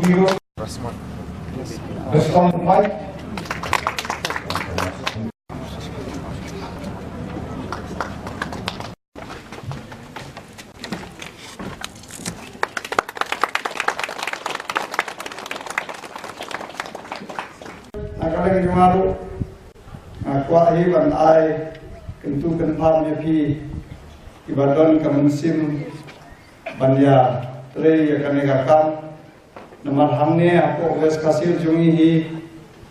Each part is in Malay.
Studio. Respond mic. Nakalang jumaru kuat hiban ai kentu kenpam yapi ibadon kemensim banya tre yakane gakam nomor hamne aku wes kasir jungi hi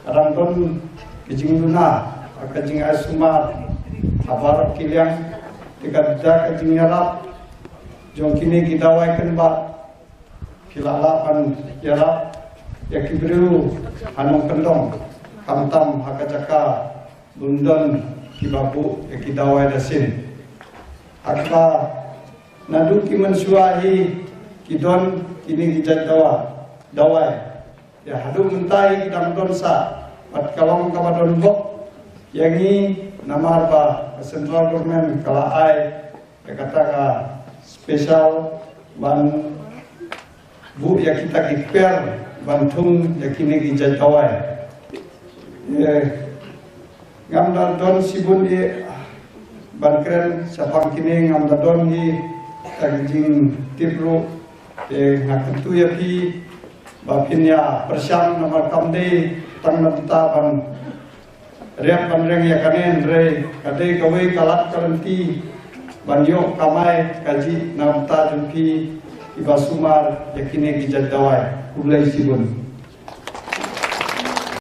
rangton kijing luna akajing asuma abar kiliang tikadda kajing yarap jong kini kitawai kenba kilalapan yarap yakibru hanong kendong kamtam hakajaka bundon kibabu yakidawai dasin akba naduki mensuahi kidon kini kijat dawai ya hadu mentai dan donsa pat kalong kabadon bok yangi nama apa central government kala ai ya kata ka special ban bu ya kita kiper bantung ya kini kijat dawai ngamdar don sibun di bankren sapang kini ngamdar don di tajing tipru ngakentu ya pi bapinya persyang nomor kamde tang nata ban rem panreng ya kanen re kade kawe kalat kalanti banyo kamai kaji namta jumpi ibasumar yakine kijat dawai ulai sibun